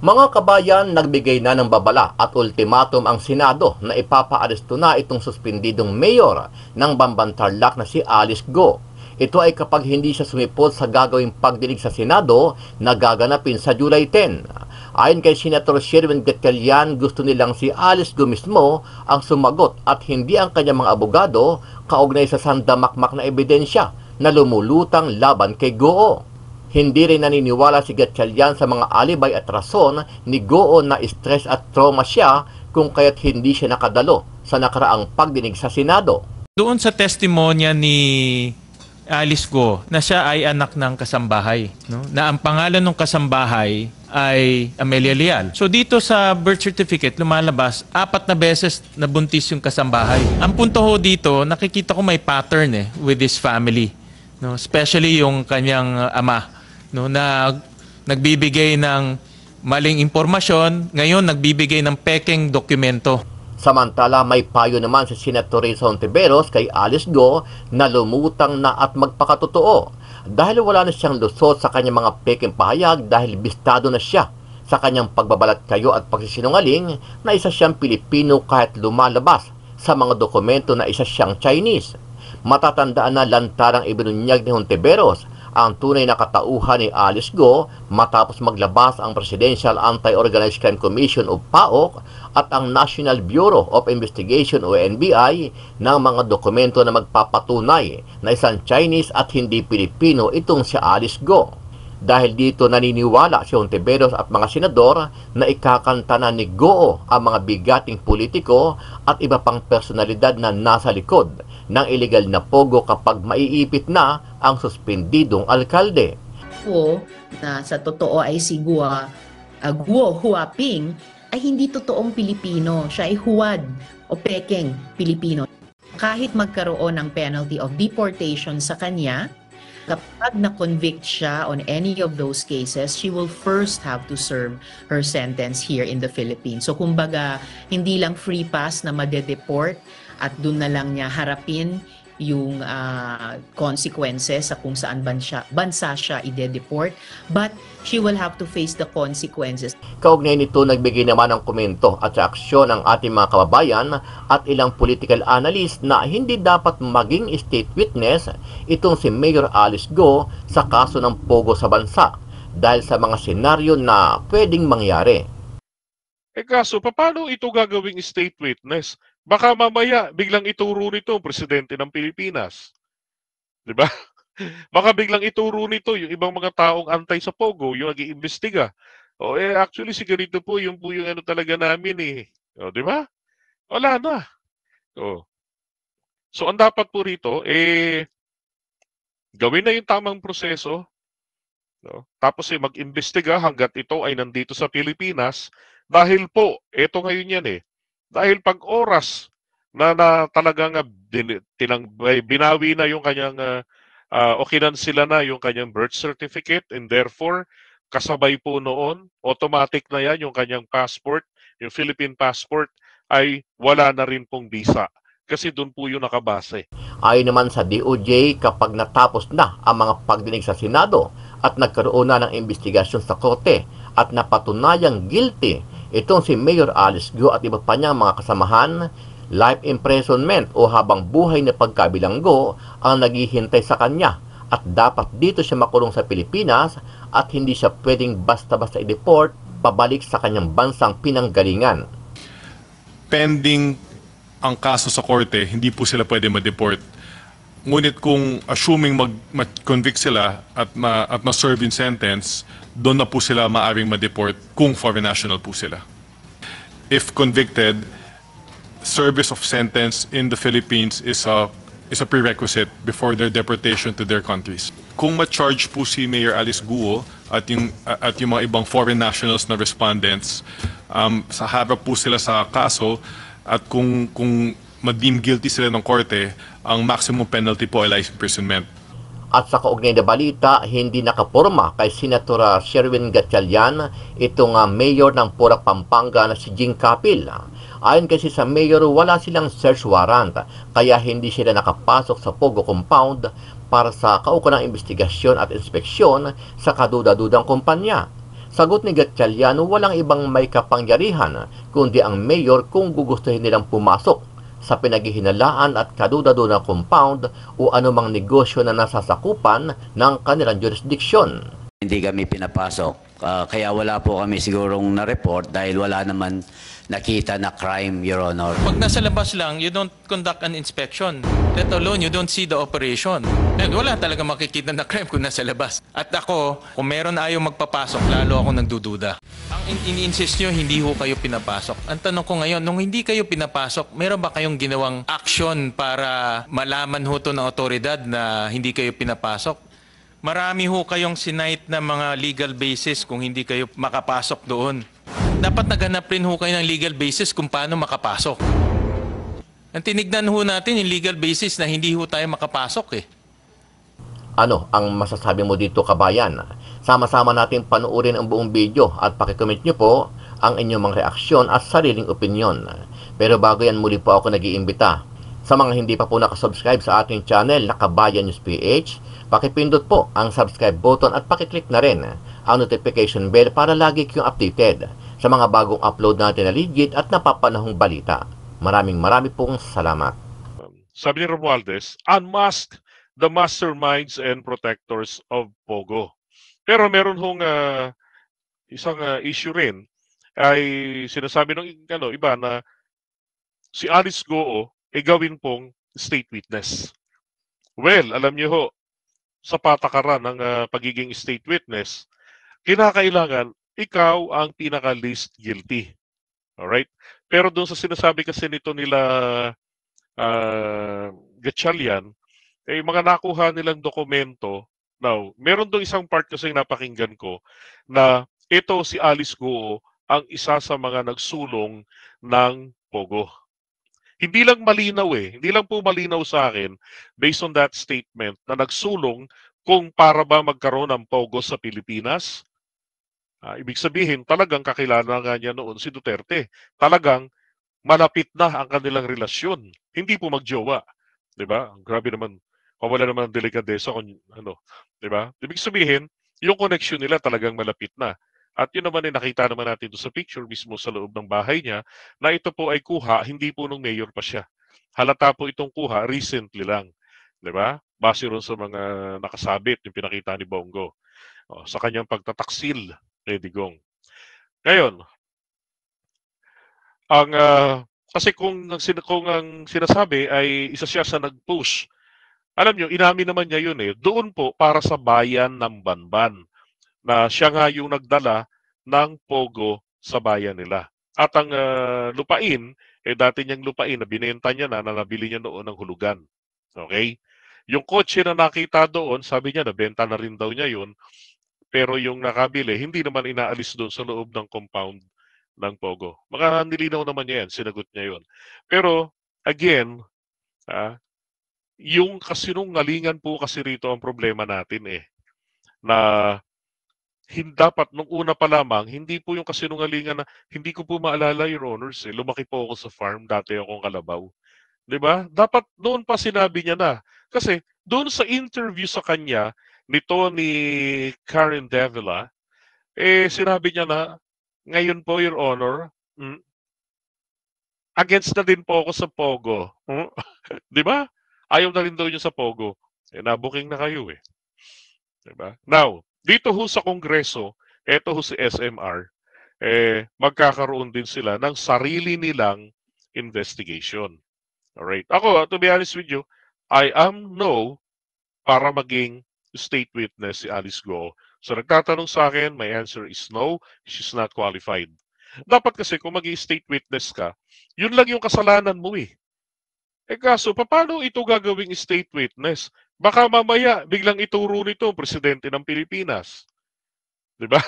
Mga kabayan, nagbigay na ng babala at ultimatum ang Senado na ipapaaresto na itong suspendidong mayor ng Bambantarlac na si Alice Go. Ito ay kapag hindi siya sumipot sa gagawing pagdinig sa Senado na gaganapin sa July 10. Ayon kay Senator Sherwin Gatchalian, gusto nilang si Alice Go mismo ang sumagot at hindi ang kanyang mga abogado kaugnay sa sandamakmak na ebidensya na lumulutang laban kay Goo. Hindi rin naniniwala si Gatchalian sa mga alibay at rason ni Goo na stress at trauma siya kung kaya't hindi siya nakadalo sa nakaraang pagdinig sa Senado. Doon sa testimonya ni Alice Go na siya ay anak ng kasambahay, no? Na ang pangalan ng kasambahay ay Amelia Leal. So dito sa birth certificate lumalabas 4 na beses nabuntis yung kasambahay. Ang punto ho dito, nakikita ko may pattern with this family, no? Especially yung kanyang ama, no, na nagbibigay ng maling impormasyon, ngayon nagbibigay ng pekeng dokumento. Samantala, may payo naman si Senator Risa Hontiveros kay Alice Go na lumutang na at magpakatotoo dahil wala na siyang lusot sa kanyang mga pekeng pahayag dahil bistado na siya sa kanyang pagbabalat kayo at pagsisinungaling na isa siyang Pilipino kahit lumalabas sa mga dokumento na isa siyang Chinese. Matatandaan na lantarang ibinunyag ni Hontiveros ang tunay na katauhan ni Alice Go matapos maglabas ang Presidential Anti-Organized Crime Commission o PAOK at ang National Bureau of Investigation o NBI ng mga dokumento na magpapatunay na isang Chinese at hindi Pilipino itong si Alice Go. Dahil dito naniniwala si Hontiveros at mga senador na ikakanta na ni Goo ang mga bigating politiko at iba pang personalidad na nasa likod ng illegal na pogo kapag maiipit na ang suspendidong alkalde. Po na sa totoo ay si Guo Huaping ay hindi totoong Pilipino. Siya ay huwad o pekeng Pilipino. Kahit magkaroon ng penalty of deportation sa kanya, kapag na-convict siya on any of those cases, she will first have to serve her sentence here in the Philippines. So kumbaga, hindi lang free pass na madedeport at doon na lang niya harapin yung consequences sa kung saan bansa siya ide-deport, but she will have to face the consequences. Kaugnay nito, nagbigay naman ng komento at aksyon ng ating mga kababayan at ilang political analyst na hindi dapat maging state witness itong si Mayor Alice Go sa kaso ng pogo sa bansa dahil sa mga senaryo na pwedeng mangyari. Kaso, paano ito gagawing state witness? Baka mamaya biglang ituro nito ang presidente ng Pilipinas. 'Di ba? Baka biglang ituro nito yung ibang mga taong antay sa pogo, yung nag-iimbestiga. Actually si ganito po yung ano talaga namin O, 'di ba? Wala na. So ang dapat po rito gawin na yung tamang proseso. No? Tapos mag-imbestiga hangga't ito ay nandito sa Pilipinas dahil po ito ngayon yan Dahil pag oras na talagang binawi na yung kanyang o kinansila na yung kanyang birth certificate and therefore kasabay po noon, automatic na yan yung kanyang passport, yung Philippine passport ay wala na rin pong visa kasi doon po yung nakabase. Ayon naman sa DOJ, kapag natapos na ang mga pagdinig sa Senado at nagkaroon na ng investigasyon sa korte at napatunayang guilty itong si Mayor Alice Go at iba pa niyang mga kasamahan, life imprisonment o habang buhay na pagkabilanggo ang naghihintay sa kanya at dapat dito siya makulong sa Pilipinas at hindi siya pwedeng basta-basta i-deport pabalik sa kanyang bansang pinanggalingan. Pending ang kaso sa korte, hindi po sila pwede ma-deport. Ngunit kung assuming mag-convict sila at ma-serve in sentence, doon na po sila maaring ma-deport kung foreign national po sila. If convicted, service of sentence in the Philippines is a prerequisite before their deportation to their countries. Kung ma-charge po si Mayor Alice Guo at yung mga ibang foreign nationals na respondents, sa harap po sila sa kaso at kung ma-deem guilty sila ng korte, ang maximum penalty po ay life imprisonment. At sa kaugnay na balita, hindi nakaporma kay Senator Sherwin Gatchalian itong mayor ng Porac, Pampanga na si Jing Capil. Ayon kasi sa mayor, wala silang search warrant kaya hindi sila nakapasok sa Pogo compound para sa kaukulang investigasyon at inspeksyon sa kaduda-dudang kumpanya. Sagot ni Gatchalian, walang ibang may kapangyarihan kundi ang mayor kung gugustuhin nilang pumasok sa pinaghihinalaan at kadudado ng compound o anumang negosyo na nasasakupan ng kanilang jurisdiksyon. Hindi kami pinapasok. Kaya wala po kami sigurong na-report dahil wala naman nakita na crime, Your Honor. Pag nasa labas lang, you don't conduct an inspection. Let alone, you don't see the operation. And wala talaga makikita na crime kung nasa labas. At ako, kung meron na ayaw magpapasok, lalo ako nagdududa. Ang ini-insist nyo, hindi ho kayo pinapasok. Ang tanong ko ngayon, nung hindi kayo pinapasok, meron ba kayong ginawang action para malaman ho to ng otoridad na hindi kayo pinapasok? Marami ho kayong sinight na mga legal basis kung hindi kayo makapasok doon. Dapat naghanap rin ho kayo ng legal basis kung paano makapasok. Ang tinignan ho natin yung legal basis na hindi ho tayo makapasok eh. Ano ang masasabi mo dito, kabayan? Sama-sama natin panuorin ang buong video at pakicomment nyo po ang inyong mga reaksyon at sariling opinyon. Pero bago yan, muli po ako nag-iimbita. Sa mga hindi pa po nakasubscribe sa ating channel na Kabayan News PH, pakipindot po ang subscribe button at pakiclick na rin ang notification bell para lagi kayong updated sa mga bagong upload natin na legit at napapanahong balita. Marami pong salamat. Sabi ni Romualdez, unmask the masterminds and protectors of Pogo. Pero meron hong isang issue rin ay sinasabi ng iba na si Alice Goo gawin pong state witness. Well, alam niyo ho, sa patakaran ng pagiging state witness, kinakailangan ikaw ang pinaka-least guilty. Alright? Pero doon sa sinasabi kasi nito nila Gatchalian, mga nakuha nilang dokumento. Now, meron doon isang part kasi napakinggan ko na ito si Alice Goo ang isa sa mga nagsulong ng Pogo. Hindi lang malinaw hindi lang po malinaw sa akin based on that statement na nagsulong kung para ba magkaroon ng Pogo sa Pilipinas. Ibig sabihin, talagang kakilala nga niya noon si Duterte. Talagang malapit na ang kanilang relasyon. Hindi po magjowa. Diba? Grabe naman. Wala naman ang delikadesa kung diba? Ibig sabihin, yung connection nila talagang malapit na. At yun naman nakita naman natin doon sa picture mismo sa loob ng bahay niya na ito po ay kuha, hindi po nung mayor pa siya. Halata po itong kuha recently lang. Diba? Base ron sa mga nakasabit yung pinakita ni Bongo. Sa kanyang pagtataksil ni Digong. Ngayon, kasi kung ang sinasabi ay isa siya sa nag-push, alam nyo, inamin naman niya yun doon po para sa bayan ng Banban na siya nga yung nagdala ng Pogo sa bayan nila. At ang lupain, dati niyang lupain na binenta niya na nabili niya noon ng hulugan. Okay? Yung kotse na nakita doon, sabi niya, nabenta na rin daw niya yun. Pero yung nakabili, hindi naman inaalis doon sa loob ng compound ng Pogo. Mga nilinaw naman niya yan, sinagot niya yun. Pero, again, yung kasinungalingan po kasi rito ang problema natin na dapat nung una pa lamang, hindi po yung kasinungalingan na, hindi ko po maalala, Your Honors, lumaki po ako sa farm, dati akong kalabaw. Diba? Dapat noon pa sinabi niya na. Kasi doon sa interview sa kanya, nito ni Karen Davila, sinabi niya na, ngayon po, Your Honor, against na din po ako sa Pogo. Diba? Ayaw na rin daw niya sa Pogo. Nabuking na kayo Diba? Now, dito ho sa Kongreso, eto ho si SMR, magkakaroon din sila ng sarili nilang investigation. Alright. Ako, to be honest with you, I am no para maging state witness si Alice Goo. So nagtatanong sa akin, my answer is no, she's not qualified. Dapat kasi kung maging state witness ka, yun lang yung kasalanan mo kaso, paano ito gagawing state witness? Baka mamaya, biglang ituro nito ang presidente ng Pilipinas. Diba?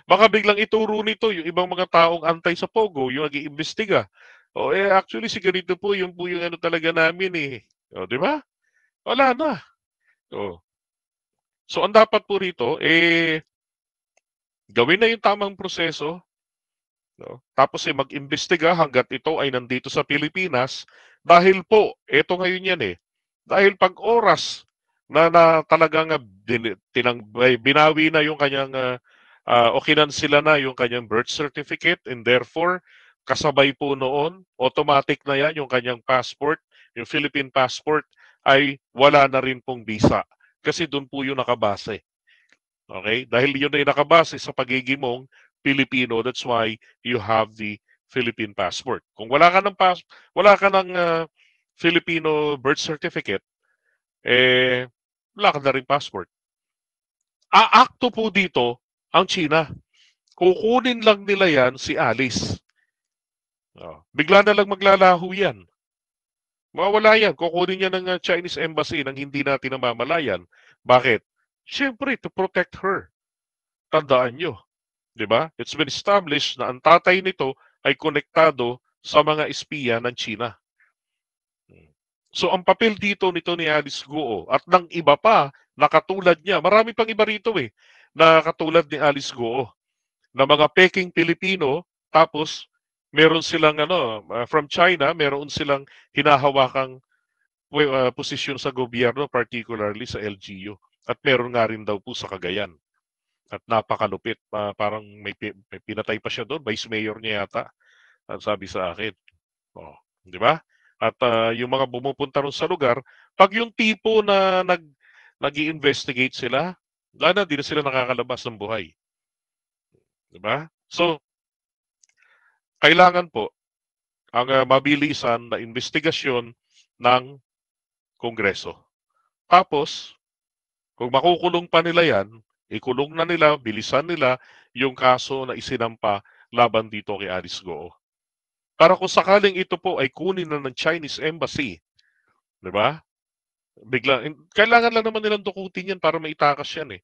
Baka biglang ituro nito yung ibang mga taong antay sa Pogo, yung nag-iimbestiga. Actually, si ganito po, yung ano talaga namin diba? Wala na. So, ang dapat po rito, gawin na yung tamang proseso. Tapos mag-imbestiga hanggat ito ay nandito sa Pilipinas. Dahil po, ito ngayon yan dahil pag oras na talagang binawi na yung kanyang o kinansila na yung kanyang birth certificate, and therefore, kasabay po noon, automatic na yan yung kanyang passport, yung Philippine passport, ay wala na rin pong visa. Kasi doon po yung nakabase. Okay? Dahil yun ay nakabase sa pagiging mong Pilipino, that's why you have the Philippine passport. Kung wala ka ng Filipino birth certificate, wala ka na rin passport. Aakto po dito ang China. Kukunin lang nila yan si Alice. Bigla na lang maglalaho yan. Mawawala yan. Kukunin niya ng Chinese embassy nang hindi natin namamalayan. Bakit? Siyempre, to protect her. Tandaan nyo. Diba? It's been established na ang tatay nito ay konektado sa mga espiya ng China. So, ang papel dito nito ni Alice Guo at ng iba pa na katulad niya, marami pang iba rito na katulad ni Alice Guo, na mga peking Pilipino, tapos meron silang from China, meron silang hinahawakang posisyon sa gobyerno, particularly sa LGU. At meron nga rin daw po sa Cagayan. At napakalupit, parang may pinatay pa siya doon, vice mayor niya yata, ang sabi sa akin. Di ba? At yung mga bumupunta ron sa lugar, pag yung tipo na nag-i-investigate sila, di na sila nakakalabas ng buhay. Di ba? So, kailangan po ang mabilisan na investigasyon ng Kongreso. Tapos, kung makukulong pa nila yan, ikulong na nila, bilisan nila yung kaso na isinampa laban dito kay Alice Guo. Para kung sakaling ito po ay kunin na ng Chinese Embassy, di ba? Kailangan lang naman nilang dukutin yan para maitakas yan .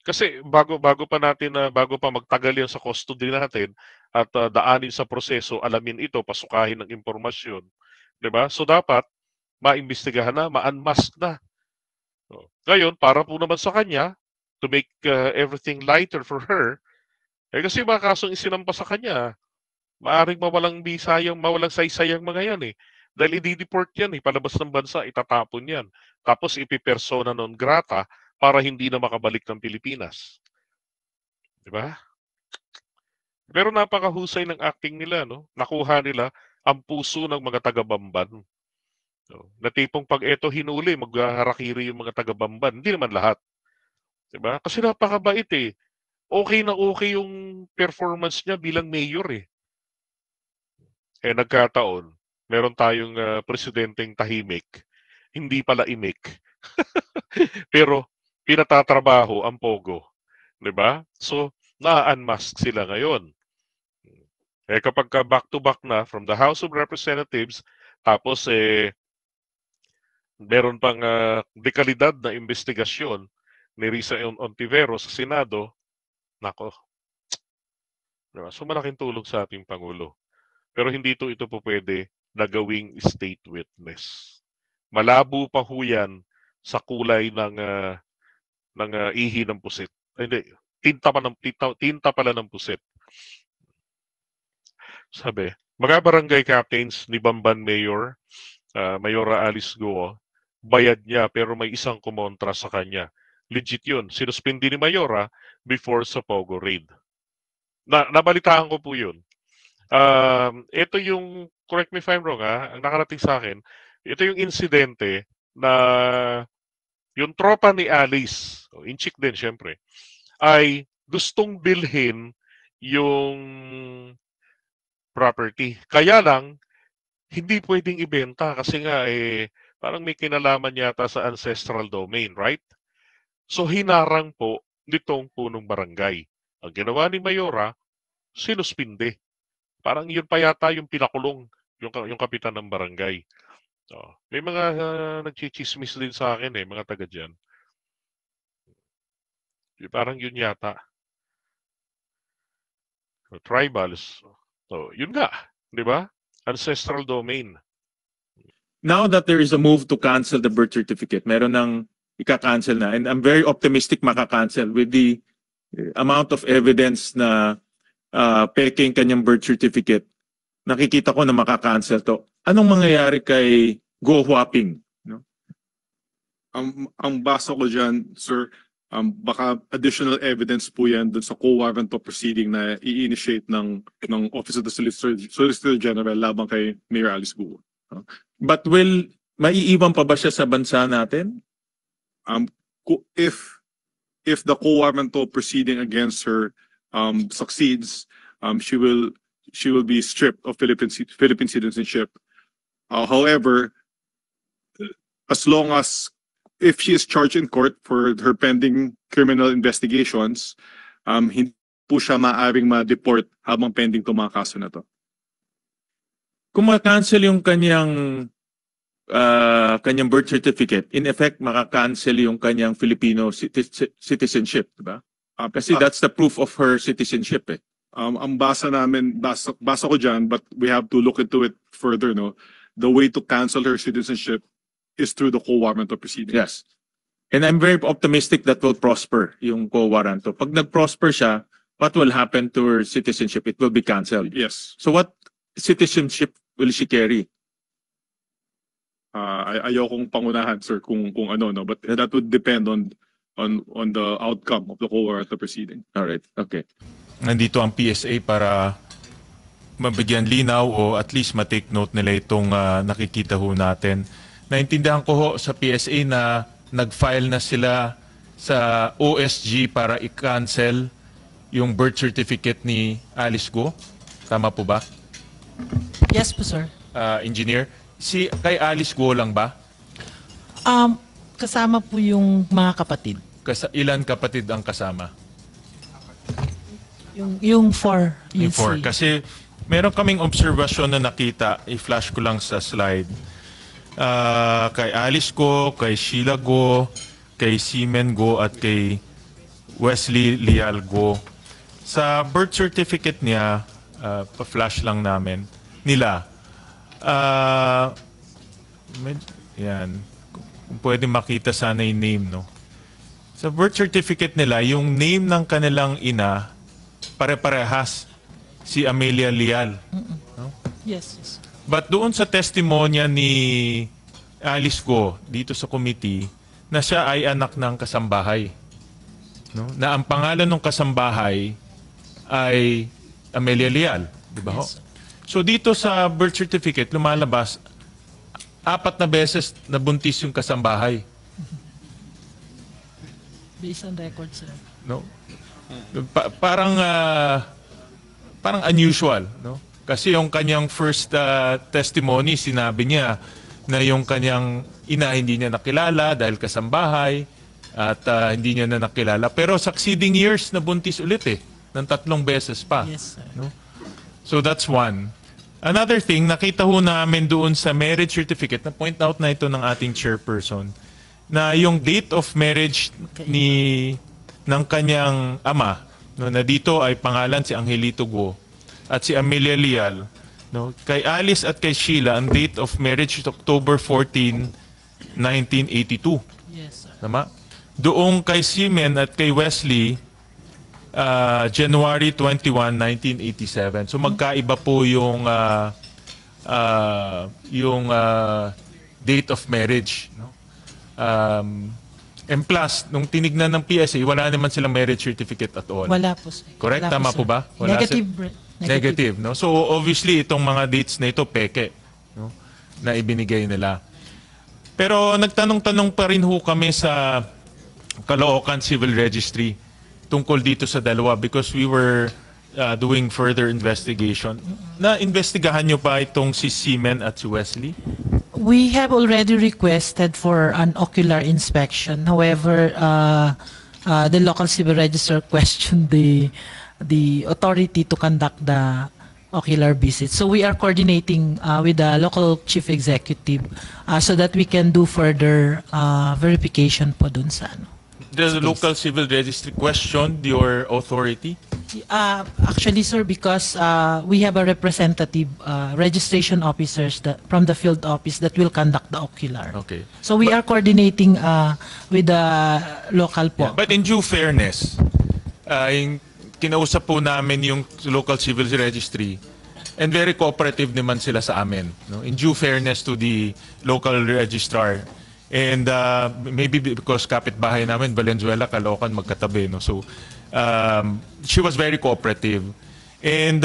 Kasi bago pa magtagal yan sa custody natin at daanin sa proseso, alamin ito, pasukahin ng impormasyon, di ba? So dapat maimbestigahan na, ma-unmask na. Ngayon, para po naman sa kanya, to make everything lighter for her, kasi mga kasong isinampa sa kanya, maaring mawalang mawalang saysayang mga yan . Dahil i-deport yan , palabas ng bansa, itatapon yan. Tapos ipipersona non grata para hindi na makabalik ng Pilipinas. Di ba? Pero napakahusay ng acting nila, Nakuha nila ang puso ng mga taga-Bamban. Na tipong pag eto hinuli, maghaharakiri yung mga taga-Bamban. Hindi naman lahat. Di ba? Kasi napakabait . Okay na okay yung performance niya bilang mayor . Nagkataon, meron tayong presidenteng tahimik, hindi pala imik. Pero pinatatrabaho ang Pogo, 'di ba? So, na-unmask sila ngayon. Kapag back to back na from the House of Representatives, tapos meron pang dekalidad na investigasyon ni Risa Ontiveros sa Senado, nako. Diba? So malaking tulong sa ating Pangulo. Pero hindi ito po pwede na gawing state witness. Malabo pa ho yan sa kulay ng ihi ng pusit. Hindi, tinta pala ng pusit. Sabi, mga barangay captains ni Bamban Mayor, Mayora Alice Guo, bayad niya pero may isang kumontra sa kanya. Legit yun. Sinuspindi ni Mayora before sa Pogo raid. Nabalitaan ko po yun. Ito yung, correct me if I'm wrong ang nakarating sa akin, ito yung insidente na yung tropa ni Alice, inchik din syempre, ay gustong bilhin yung property. Kaya lang, hindi pwedeng ibenta kasi nga parang may kinalaman yata sa ancestral domain, right? So hinarang po nitong punong barangay. Ang ginawa ni Mayora, sinuspinde. Parang yun pa yata yung pinakulong yung kapitan ng barangay. May mga nagchichismis din sa akin mga taga dyan. Parang yun yata. Tribals. Yun nga, di ba? Ancestral domain. Now that there is a move to cancel the birth certificate, meron ng ika-cancel na. And I'm very optimistic maka-cancel with the amount of evidence na peking kanyang birth certificate. Nakikita ko na maka-cancel to. Anong mangyayari kay Guo Huaping? Ang basa ko dyan, sir, baka additional evidence po yan dun sa co-warrant of proceeding na i-initiate ng Office of the Solicitor General labang kay Mayor Alice Guo. But maiiwan pa ba siya sa bansa natin? If the co-warrant of proceeding against her succeeds, she will be stripped of Philippine citizenship. However, as long as if she is charged in court for her pending criminal investigations, hindi po siya maaaring ma-deport habang pending itong mga kaso na to. Kung ma-cancel yung kanyang birth certificate, in effect, maka-cancel yung kanyang Filipino citizenship, di ba? Kasi that's the proof of her citizenship eh. Ang basa ko dyan, but we have to look into it further, no? The way to cancel her citizenship is through the co-warrant of proceeding. Yes. And I'm very optimistic that will prosper yung co-warrant. Pag nag-prosper siya, what will happen to her citizenship? It will be canceled. Yes. So what citizenship will she carry? Ayokong pangunahan, sir, kung ano, no? But that would depend on the outcome of the co-warrant of proceeding. All right. Okay. Nandito ang PSA para mabigyan linaw o at least ma-take note nila itong nakikita ho natin. Naintindihan ko ho sa PSA na nag-file na sila sa OSG para i-cancel yung birth certificate ni Alice Guo. Tama po ba? Yes po, sir. Engineer, kay Alice Guo lang ba? Kasama po yung mga kapatid. Ilan kapatid ang kasama? Yung four. Yung four. Kasi meron kaming observation na nakita, i-flash ko lang sa slide. Kay Alice Guo, kay Sheila Guo, kay Seaman Guo at kay Wesley Leal Guo. Sa birth certificate niya, pa-flash lang namin, nila. Yan. Kung pwede makita sana yung name, no? Sa birth certificate nila, yung name ng kanilang ina, pare-parehas. Si Amelia Leal. No? Yes. But doon sa testimonya ni Alice Guo dito sa committee na siya ay anak ng kasambahay. No? Na ang pangalan ng kasambahay ay Amelia Leal. Di ba ho? Yes. So dito sa birth certificate, lumalabas 4 na beses nabuntis yung kasambahay. Based on record, sir. No? Parang unusual, no? Kasi yung kanyang first testimony, sinabi niya na yung kanyang ina hindi niya nakilala dahil kasambahay at hindi niya na nakilala. Pero succeeding years na buntis ulit ng 3 beses pa. Yes, sir. No? So that's one. Another thing, nakita ho namin doon sa marriage certificate, na point out na ito ng ating chairperson, na yung date of marriage ng kanyang ama, no, na dito ay pangalan si Angelito Guo at si Amelia Leal. No? Kay Alice at kay Sheila, ang date of marriage is October 14, 1982. Yes, sir. Tama? Doon kay Seaman at kay Wesley, January 21, 1987. So magkaiba po yung date of marriage. No? And plus, nung tinignan ng PSA, wala naman silang marriage certificate at all. Wala po, sir. Correct? Wala Tama po sir. ba? Wala Negative. No? So obviously, itong mga dates na ito, peke, no? Na ibinigay nila. Pero nagtanong-tanong pa rin ho kami sa Caloocan Civil Registry tungkol dito sa dalawa because we were doing further investigation. Na-investigahan nyo pa itong si Seaman at si Wesley? We have already requested for an ocular inspection. However, the local civil register questioned the authority to conduct the ocular visit. So we are coordinating with the local chief executive so that we can do further verification po dun sa ano. The local civil registry questioned your authority? Actually, sir, because we have a representative registration officers from the field office that will conduct the ocular. Okay. So we are coordinating with the local po. Yeah, but in due fairness, kinausap po namin yung local civil registry and very cooperative naman sila sa amin. No? In due fairness to the local registrar, And maybe because kapitbahay namin, Valenzuela, Caloocan, magkatabi. No? So she was very cooperative. And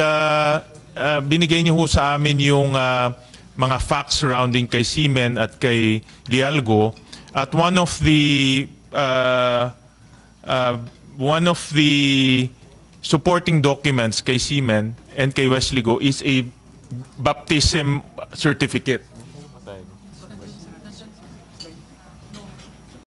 binigay niyo ho sa amin yung mga facts surrounding kay Seamen at kay Lialgo. At one of the supporting documents kay Seamen and kay Wesley Go is a baptism certificate.